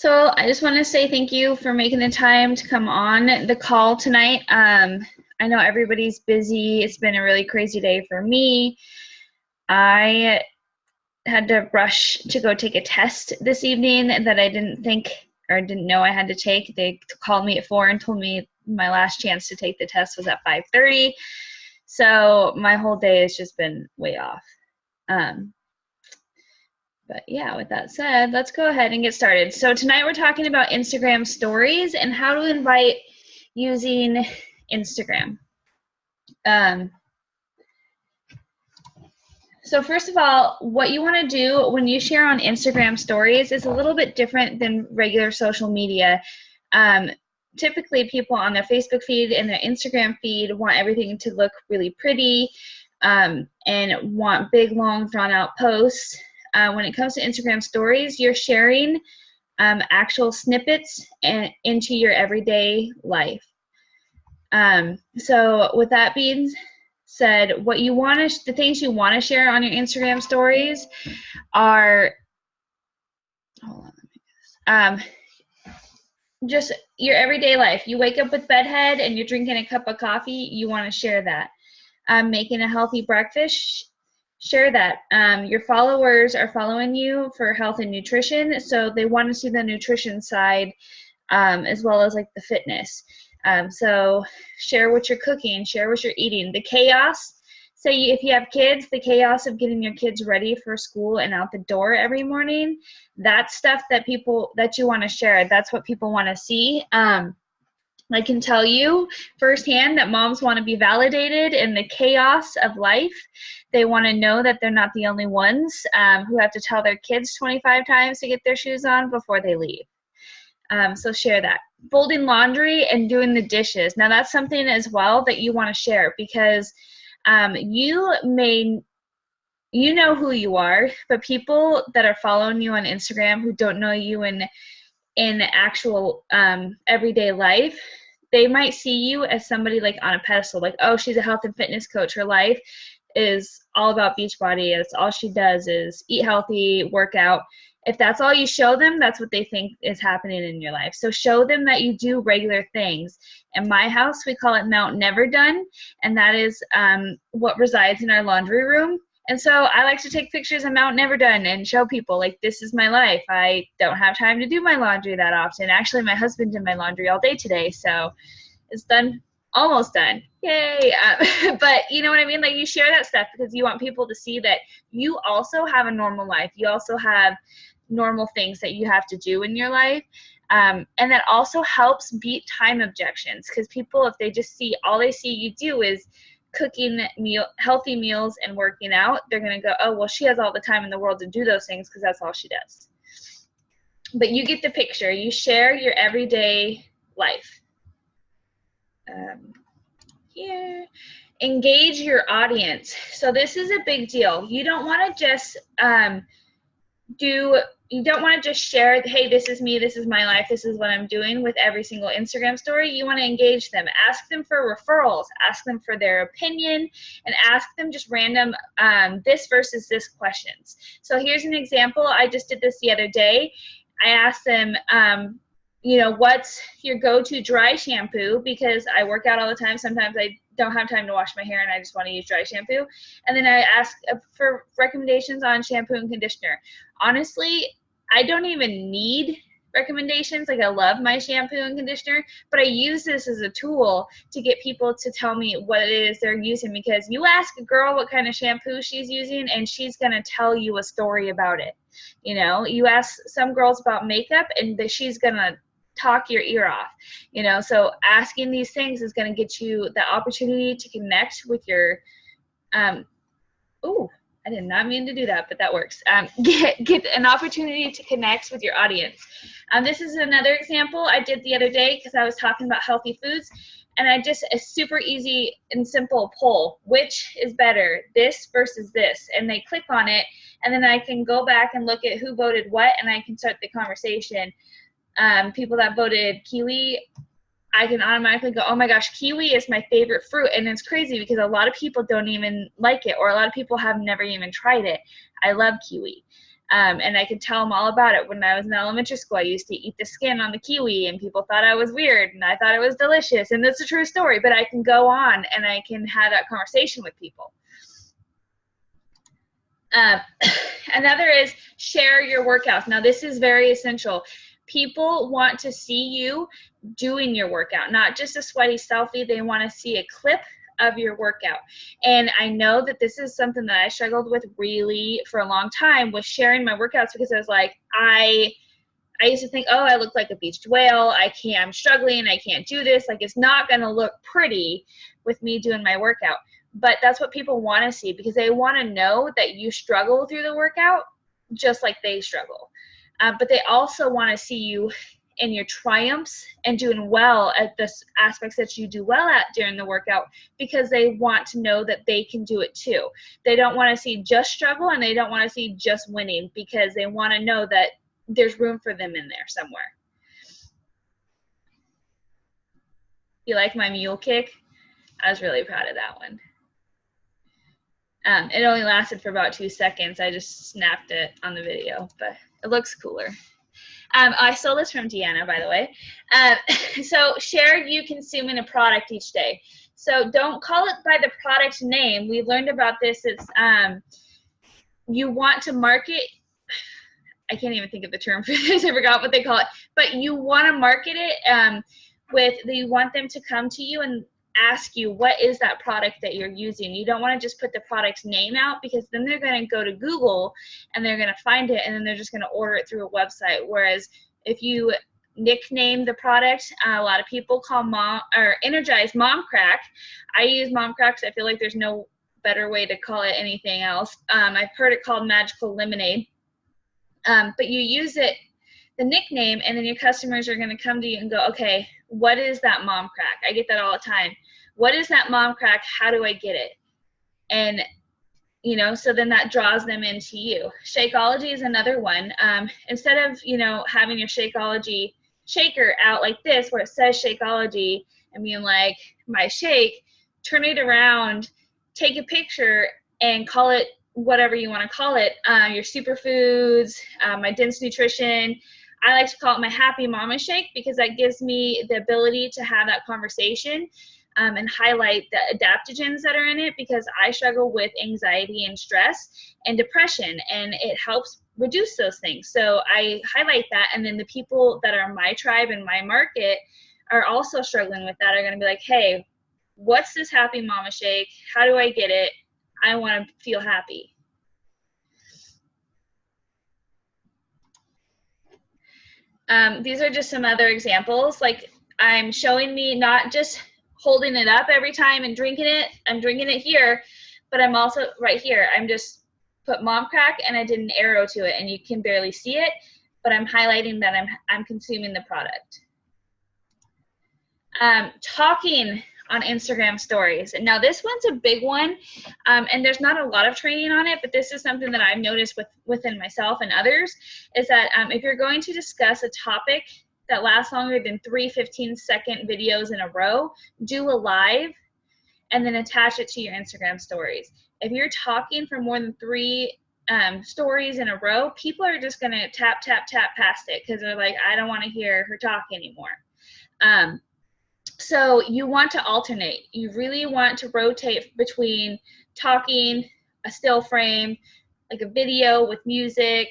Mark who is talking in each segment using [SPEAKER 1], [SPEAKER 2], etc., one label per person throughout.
[SPEAKER 1] So I just want to say thank you for making the time to come on the call tonight. I know everybody's busy. It's been a really crazy day for me. I had to rush to go take a test this evening that I didn't think or didn't know I had to take. They called me at 4 and told me my last chance to take the test was at 5:30. So my whole day has just been way off. But yeah, with that said, let's go ahead and get started. So tonight we're talking about Instagram stories and how to invite using Instagram. So first of all, what you want to do when you share on Instagram stories is a little bit different than regular social media. Typically people on their Facebook feed and their Instagram feed want everything to look really pretty and want big, long, drawn-out posts. When it comes to Instagram stories, you're sharing actual snippets into your everyday life. So with that being said, what you want to, the things you want to share on your Instagram stories are, just your everyday life. You wake up with bedhead and you're drinking a cup of coffee, you want to share that. Making a healthy breakfast, share that. Your followers are following you for health and nutrition, so they want to see the nutrition side as well as like the fitness. So share what you're cooking, share what you're eating. The chaos, say if you have kids, the chaos of getting your kids ready for school and out the door every morning, that's stuff that you want to share. That's what people want to see. I can tell you firsthand that moms want to be validated in the chaos of life. They want to know that they're not the only ones who have to tell their kids 25 times to get their shoes on before they leave. So share that. Folding laundry and doing the dishes. Now that's something as well that you want to share because you know who you are, but people that are following you on Instagram who don't know you in actual everyday life, they might see you as somebody like on a pedestal, like, oh, she's a health and fitness coach. Her life is all about Beachbody. It's all she does is eat healthy, work out. If that's all you show them, that's what they think is happening in your life. So show them that you do regular things. In my house, we call it Mount Never Done, and that is what resides in our laundry room. And so I like to take pictures of Mount Never Done and show people, like, this is my life. I don't have time to do my laundry that often. Actually, my husband did my laundry all day today, so it's done, almost done. Yay. But you know what I mean? Like, you share that stuff because you want people to see that you also have a normal life. You also have normal things that you have to do in your life. And that also helps beat time objections because people, if they just see, all they see you do is cooking healthy meals and working out, they're going to go, oh, well, she has all the time in the world to do those things because that's all she does. But you get the picture. You share your everyday life. Here. Engage your audience. So this is a big deal. You don't want to just you don't want to just share, hey, this is me, this is my life, this is what I'm doing with every single Instagram story. You want to engage them. Ask them for referrals. Ask them for their opinion, and ask them just random this versus this questions. So here's an example. I just did this the other day. I asked them, what's your go-to dry shampoo? Because I work out all the time. Sometimes I don't have time to wash my hair and I just want to use dry shampoo. And then I ask for recommendations on shampoo and conditioner. Honestly, I don't even need recommendations. Like, I love my shampoo and conditioner, but I use this as a tool to get people to tell me what it is they're using, because you ask a girl what kind of shampoo she's using and she's going to tell you a story about it. You ask some girls about makeup and she's going to talk your ear off. So asking these things is going to get you the opportunity to connect with your I did not mean to do that, but that works. Get an opportunity to connect with your audience. This is another example I did the other day because I was talking about healthy foods, and I just, a super easy and simple poll: which is better, this versus this? And they click on it, and then I can go back and look at who voted what, and I can start the conversation. People that voted kiwi, I can automatically go, oh my gosh, kiwi is my favorite fruit. And it's crazy because a lot of people don't even like it, or a lot of people have never even tried it. I love kiwi. And I could tell them all about it. When I was in elementary school, I used to eat the skin on the kiwi, and people thought I was weird, and I thought it was delicious. And that's a true story, but I can go on and I can have that conversation with people. Another is share your workouts. Now, this is very essential. People want to see you doing your workout, not just a sweaty selfie. They want to see a clip of your workout. And I know that this is something that I struggled with really for a long time, was sharing my workouts, because I was like, I used to think, oh, I look like a beached whale. I'm struggling. I can't do this. Like, it's not going to look pretty with me doing my workout. But that's what people want to see, because they want to know that you struggle through the workout just like they struggle. But they also want to see you in your triumphs and doing well at the aspects that you do well at during the workout, because they want to know that they can do it too. They don't want to see just struggle, and they don't want to see just winning, because they want to know that there's room for them in there somewhere. You like my mule kick? I was really proud of that one. It only lasted for about 2 seconds. I just snapped it on the video, but it looks cooler. I stole this from Deanna, by the way. So share you consuming a product each day. So don't call it by the product name. We learned about this. It's you want to market. I can't even think of the term for this. I forgot what they call it. But you want to market it you want them to come to you and ask you, what is that product that you're using? You don't want to just put the product's name out, because then they're going to go to Google and they're going to find it, and then they're just going to order it through a website. Whereas if you nickname the product, a lot of people call Energize Mom Crack. I use Mom Crack because I feel like there's no better way to call it anything else. I've heard it called Magical Lemonade. But you use it, the nickname, and then your customers are going to come to you and go, okay, what is that Mom Crack? I get that all the time. What is that Mom Crack? How do I get it? And, you know, so then that draws them into you. Shakeology is another one. Instead of, you know, having your Shakeology shaker out like this, where it says Shakeology, and being like, my shake, turn it around, take a picture, and call it whatever you want to call it, your superfoods, my dense nutrition. I like to call it my happy mama shake, because that gives me the ability to have that conversation and highlight the adaptogens that are in it, because I struggle with anxiety and stress and depression, and it helps reduce those things. So I highlight that, and then the people that are my tribe and my market are also struggling with that, are going to be like, hey, what's this happy mama shake? How do I get it? I want to feel happy. These are just some other examples. Like, I'm showing me not just holding it up every time and drinking it. I'm drinking it here, but I'm also right here. I'm just put Mom Crack, and I did an arrow to it, and you can barely see it, but I'm highlighting that I'm consuming the product. Talking on Instagram stories. And now this one's a big one, and there's not a lot of training on it, but this is something that I've noticed within myself and others, is that if you're going to discuss a topic that lasts longer than 3 15-second videos in a row, do a live and then attach it to your Instagram stories. If you're talking for more than 3 stories in a row, people are just going to tap past it, because they're like, I don't want to hear her talk anymore. So you want to alternate. You really want to rotate between talking, a still frame, like a video with music,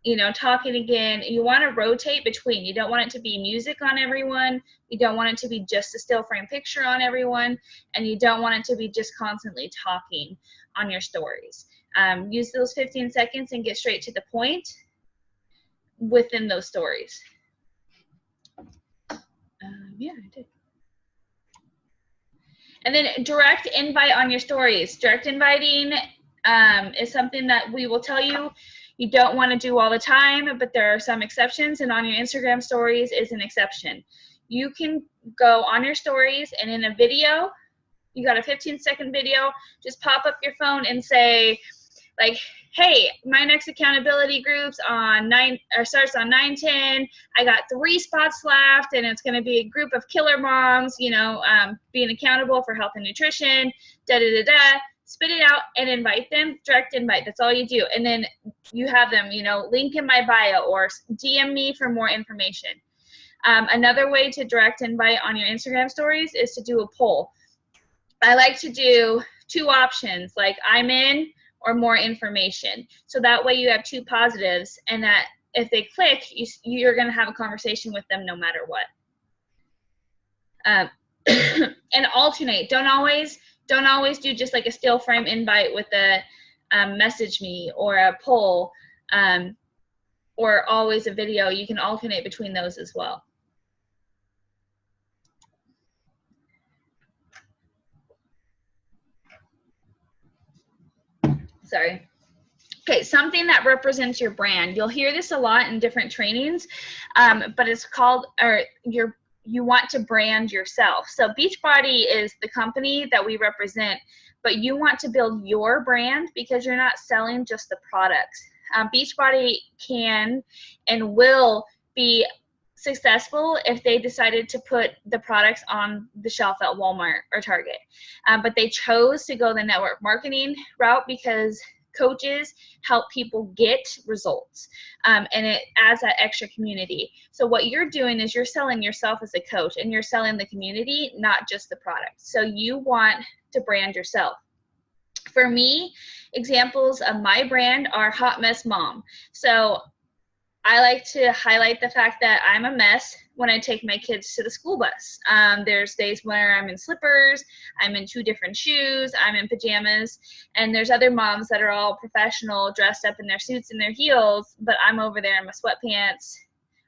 [SPEAKER 1] you know, talking again. You want to rotate between. You don't want it to be music on everyone. You don't want it to be just a still frame picture on everyone. And you don't want it to be just constantly talking on your stories. Use those 15 seconds and get straight to the point within those stories. Yeah, I did. And then direct invite on your stories. Direct inviting is something that we will tell you you don't want to do all the time, but there are some exceptions, and on your Instagram stories is an exception. You can go on your stories, and in a video, you got a 15-second video, just pop up your phone and say, like, hey, my next accountability group's starts on 9/10. I got 3 spots left, and it's going to be a group of killer moms, you know, being accountable for health and nutrition, spit it out and invite them, direct invite. That's all you do. And then you have them, you know, link in my bio or DM me for more information. Another way to direct invite on your Instagram stories is to do a poll. I like to do 2 options, like I'm in or more information. So that way you have 2 positives, and that if they click, you're going to have a conversation with them no matter what. And alternate. Don't always do just like a still frame invite with a message me or a poll, or always a video. You can alternate between those as well. Sorry. Okay, something that represents your brand. You'll hear this a lot in different trainings, but it's called, or you want to brand yourself. So Beachbody is the company that we represent, but you want to build your brand because you're not selling just the products. Beachbody can and will be successful if they decided to put the products on the shelf at Walmart or Target. But they chose to go the network marketing route because coaches help people get results, and it adds that extra community. So what you're doing is you're selling yourself as a coach, and you're selling the community, not just the product. So you want to brand yourself. For me, examples of my brand are Hot Mess Mom. So I like to highlight the fact that I'm a mess when I take my kids to the school bus. There's days where I'm in slippers, I'm in 2 different shoes, I'm in pajamas, and there's other moms that are all professional, dressed up in their suits and their heels, but I'm over there in my sweatpants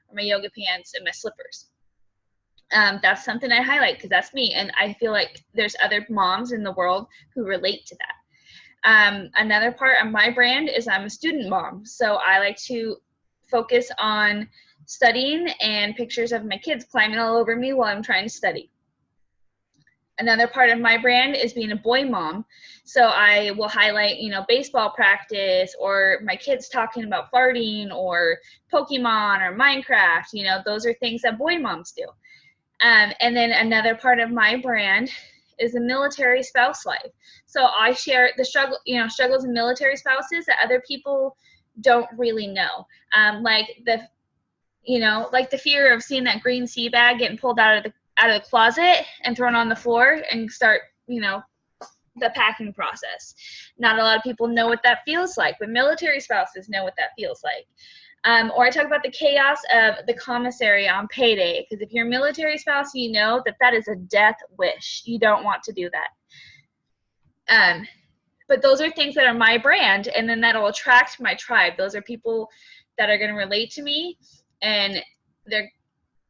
[SPEAKER 1] or my yoga pants and my slippers. That's something I highlight because that's me, and I feel like there's other moms in the world who relate to that. Another part of my brand is I'm a student mom, so I like to focus on studying and pictures of my kids climbing all over me while I'm trying to study. Another part of my brand is being a boy mom. So I will highlight, you know, baseball practice or my kids talking about farting or Pokemon or Minecraft. You know, those are things that boy moms do. And then another part of my brand is the military spouse life. So I share the struggles of military spouses that other people don't really know, like the fear of seeing that green sea bag getting pulled out of the closet and thrown on the floor and start, you know, the packing process. Not a lot of people know what that feels like, but military spouses know what that feels like. Or I talk about the chaos of the commissary on payday, because if you're a military spouse, you know that is a death wish. You don't want to do that. But those are things that are my brand, and then that'll attract my tribe. Those are people that are going to relate to me, and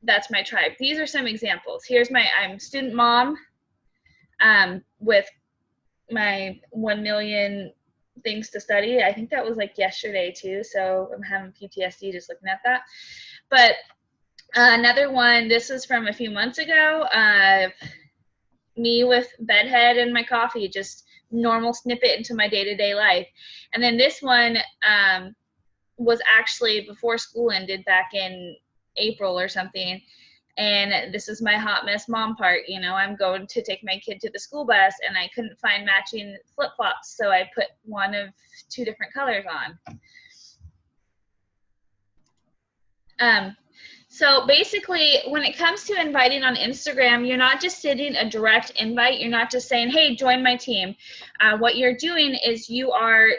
[SPEAKER 1] that's my tribe. These are some examples. I'm student mom, with my 1 million things to study. I think that was like yesterday too, so I'm having PTSD just looking at that. But another one, this is from a few months ago, me with bedhead and my coffee, just normal snippet into my day-to-day life. And then this one was actually before school ended back in April or something, and this is my hot mess mom part. You know, I'm going to take my kid to the school bus and I couldn't find matching flip-flops, so I put one of 2 different colors on. So basically, when it comes to inviting on Instagram, you're not just sending a direct invite. You're not just saying, hey, join my team. What you're doing is you're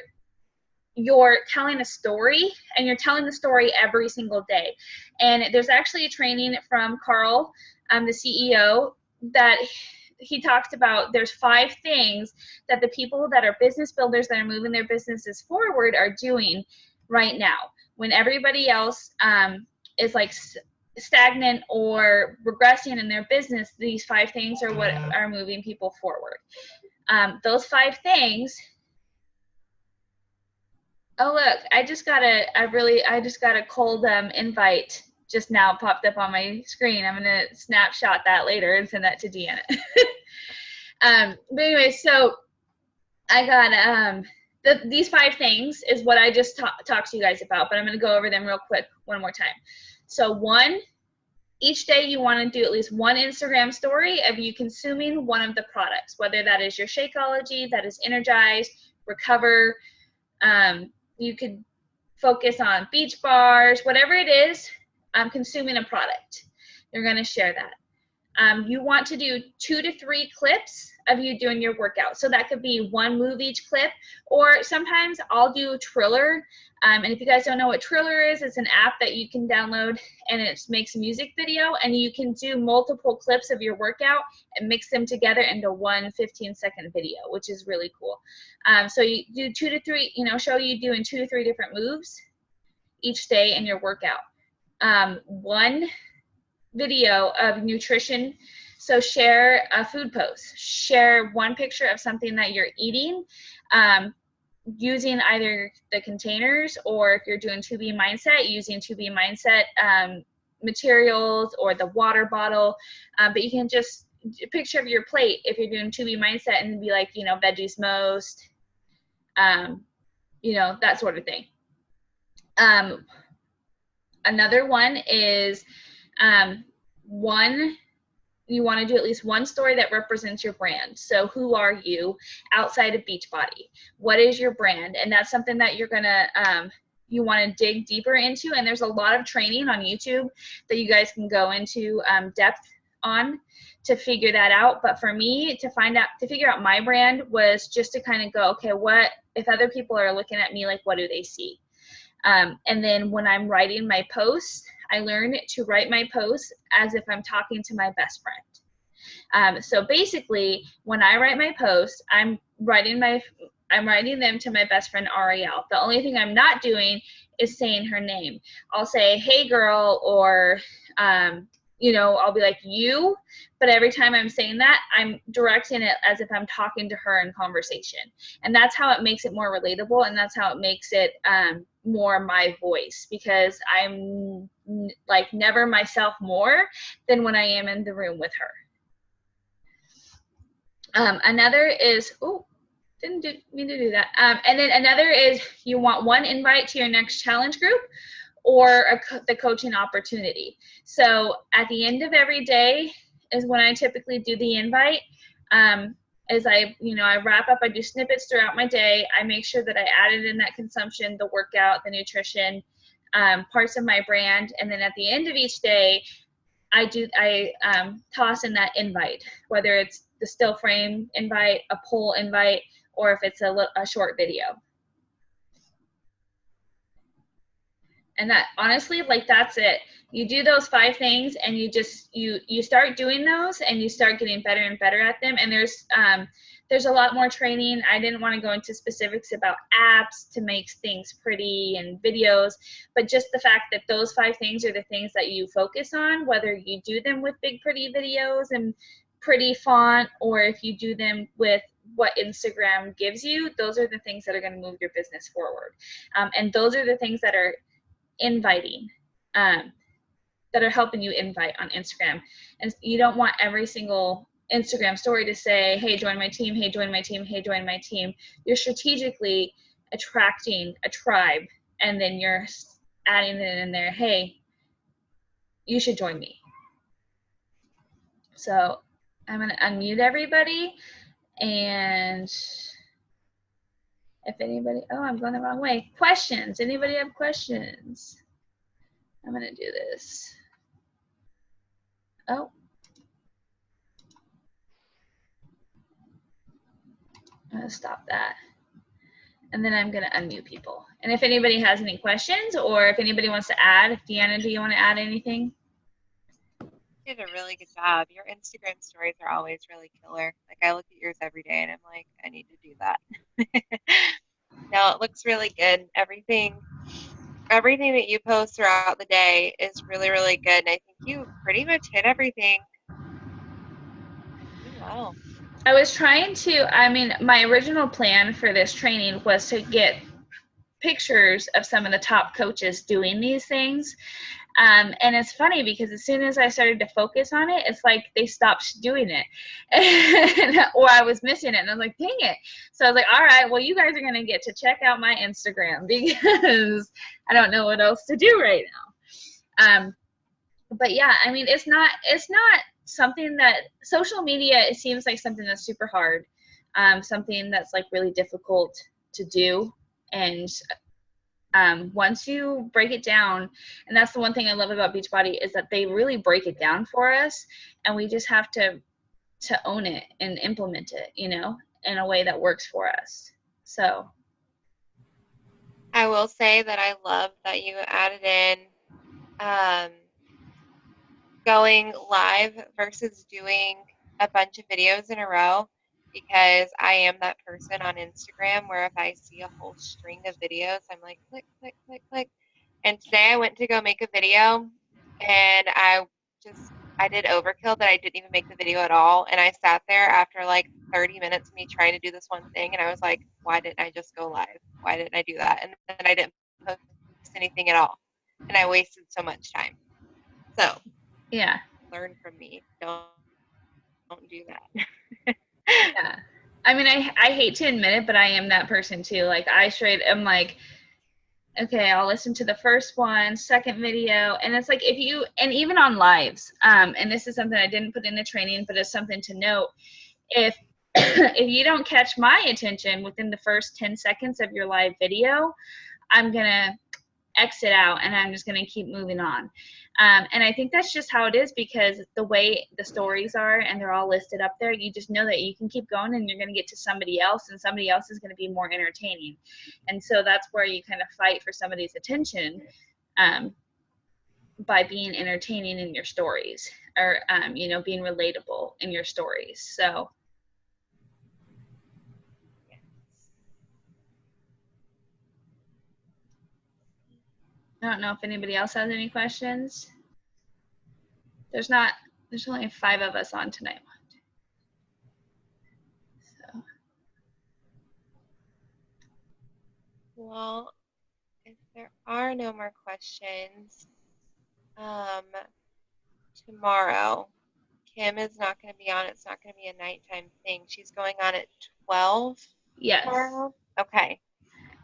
[SPEAKER 1] telling a story, and you're telling the story every single day. And there's actually a training from Carl, the CEO, that he talked about. There's 5 things that the people that are business builders that are moving their businesses forward are doing right now, when everybody else is like stagnant or regressing in their business. These 5 things are what are moving people forward. Those 5 things. Oh look, I just got a cold invite just now popped up on my screen. I'm gonna snapshot that later and send that to Deanna. But anyway, so I got these 5 things is what I just talked to you guys about, but I'm gonna go over them real quick one more time. So 1, Each day you want to do at least one Instagram story of you consuming one of the products, whether that is your Shakeology, that is Energize, Recover. You could focus on beach bars, whatever it is, consuming a product. You're going to share that. You want to do 2 to 3 clips of you doing your workout. So that could be one move each clip, or sometimes I'll do Triller. And if you guys don't know what Triller is, it's an app that you can download and it makes a music video, and you can do multiple clips of your workout and mix them together into one 15-second video, which is really cool. So you do 2 to 3, show you doing 2 to 3 different moves each day in your workout. One video of nutrition. So share a food post. Share one picture of something that you're eating, using either the containers, or if you're doing 2B Mindset, using 2B Mindset materials or the water bottle. But you can just a picture of your plate if you're doing 2B Mindset and be like, veggies most, that sort of thing. Another one is you want to do at least one story that represents your brand. So who are you outside of Beachbody? What is your brand? And that's something that you're gonna you want to dig deeper into. And there's a lot of training on YouTube that you guys can go into depth on to figure that out. But for me, to figure out my brand was just to kind of go, okay, what if other people are looking at me, like, what do they see? And then when I'm writing my posts, I learned to write my posts as if I'm talking to my best friend. So basically, when I write my posts, I'm writing them to my best friend Ariel. The only thing I'm not doing is saying her name. I'll say, "Hey girl," or I'll be like, "you," but every time I'm saying that, I'm directing it as if I'm talking to her in conversation. And that's how it makes it more relatable, and that's how it makes it more my voice, because I'm like never myself more than when I am in the room with her. Another is, didn't mean to do that. And then another is you want one invite to your next challenge group, or the coaching opportunity. So at the end of every day is when I typically do the invite. As I wrap up, I do snippets throughout my day. I make sure that I added in that consumption, the workout, the nutrition, parts of my brand. And then at the end of each day, I toss in that invite, whether it's the still frame invite, a poll invite, or if it's a short video. And that, honestly, like, that's it. You do those 5 things, and you start doing those, and you start getting better and better at them. And there's a lot more training. I didn't want to go into specifics about apps to make things pretty and videos, but just the fact that those 5 things are the things that you focus on, whether you do them with big pretty videos and pretty font, or if you do them with what Instagram gives you, those are the things that are going to move your business forward. And those are the things that are inviting, that are helping you invite on Instagram. And you don't want every single Instagram story to say, "Hey, join my team, hey, join my team, hey, join my team." You're strategically attracting a tribe, and then you're adding it in there, "Hey, you should join me." So I'm going to unmute everybody, and if anybody, I'm going the wrong way. Questions? Anybody have questions? I'm going to do this. I'm going to stop that. And then I'm going to unmute people. And if anybody has any questions, or if anybody wants to add, Deanna, do you want to add anything?
[SPEAKER 2] You did a really good job. Your Instagram stories are always really killer. Like, I look at yours every day and I'm like, I need to do that. No, it looks really good. Everything that you post throughout the day is really, really good. And I think you pretty much hit everything. Wow.
[SPEAKER 1] I was trying to, my original plan for this training was to get pictures of some of the top coaches doing these things. And it's funny because as soon as I started to focus on it, it's like they stopped doing it, or I was missing it, and I was like, dang it. So I was like, all right, well, you guys are going to get to check out my Instagram, because I don't know what else to do right now. But yeah, I mean, it's not something that social media, it seems like something that's super hard, something that's like really difficult to do. And once you break it down, and that's the one thing I love about Beachbody is that they really break it down for us, and we just have to own it and implement it, in a way that works for us. So
[SPEAKER 2] I will say that I love that you added in um, going live versus doing a bunch of videos in a row, because I am that person on Instagram where if I see a whole string of videos, I'm like, click, click, click, click. And today I went to go make a video and I did overkill that I didn't even make the video at all. And I sat there after like 30 minutes of me trying to do this one thing. And I was like, why didn't I just go live? Why didn't I do that? And then I didn't post anything at all. And I wasted so much time. So
[SPEAKER 1] yeah.
[SPEAKER 2] learn from me. Don't do that.
[SPEAKER 1] Yeah. I mean, I hate to admit it, but I am that person too. Like, I straight am like, okay, I'll listen to the first one, second video, and it's like and even on lives, and this is something I didn't put in the training, but it's something to note. If if you don't catch my attention within the first 10 seconds of your live video, I'm gonna exit out and I'm just going to keep moving on. And I think that's just how it is, because the way the stories are and they're all listed up there, you just know that you can keep going and you're going to get to somebody else, and somebody else is going to be more entertaining. And so that's where you kind of fight for somebody's attention, um, by being entertaining in your stories, or being relatable in your stories. So I don't know if anybody else has any questions. There's only 5 of us on tonight. So
[SPEAKER 2] Well, if there are no more questions, tomorrow, Kim is not going to be on. It's not going to be a nighttime thing. She's going on at 12
[SPEAKER 1] yes.
[SPEAKER 2] tomorrow. Okay.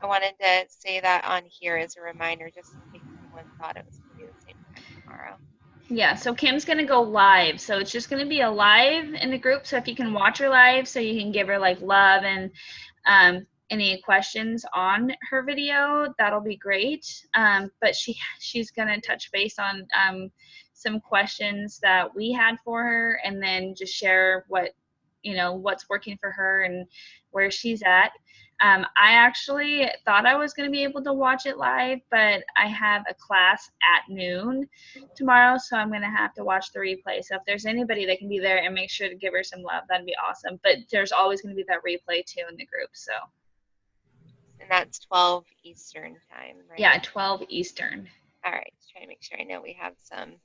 [SPEAKER 2] I wanted to say that on here as a reminder, just in case anyone thought it was going to be the same time tomorrow.
[SPEAKER 1] Yeah, so Kim's gonna go live. So it's just gonna be a live in the group. So if you can watch her live, so you can give her like love and any questions on her video, that'll be great. But she's gonna touch base on some questions that we had for her, and then just share what's working for her and where she's at. I actually thought I was going to be able to watch it live, but I have a class at noon tomorrow, so I'm going to have to watch the replay. So if there's anybody that can be there and make sure to give her some love, that'd be awesome. But there's always going to be that replay too in the group. So.
[SPEAKER 2] And that's 12 Eastern time, right?
[SPEAKER 1] Yeah, 12 Eastern.
[SPEAKER 2] All right, just trying to make sure I know we have some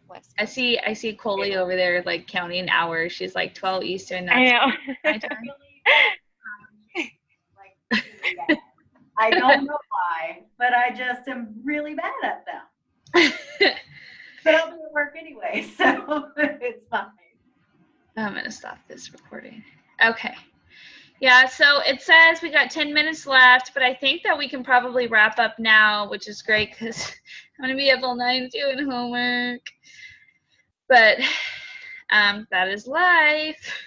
[SPEAKER 2] West
[SPEAKER 1] Coast. I see Coley over there like counting hours. She's like 12 Eastern.
[SPEAKER 2] That's I know.
[SPEAKER 3] My time. I don't know why, but I just am really bad at them. But I'll be at work anyway, so it's fine.
[SPEAKER 1] I'm going to stop this recording. Okay. Yeah, so it says we got 10 minutes left, but I think that we can probably wrap up now, which is great because I'm going to be up all night doing homework. But that is life.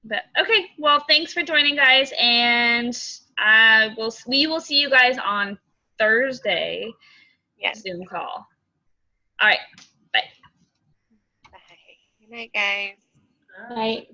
[SPEAKER 1] But okay, well, thanks for joining, guys, and we will see you guys on Thursday.
[SPEAKER 2] Yes.
[SPEAKER 1] Zoom call. All right, bye.
[SPEAKER 2] Bye. Good night, guys.
[SPEAKER 1] Night.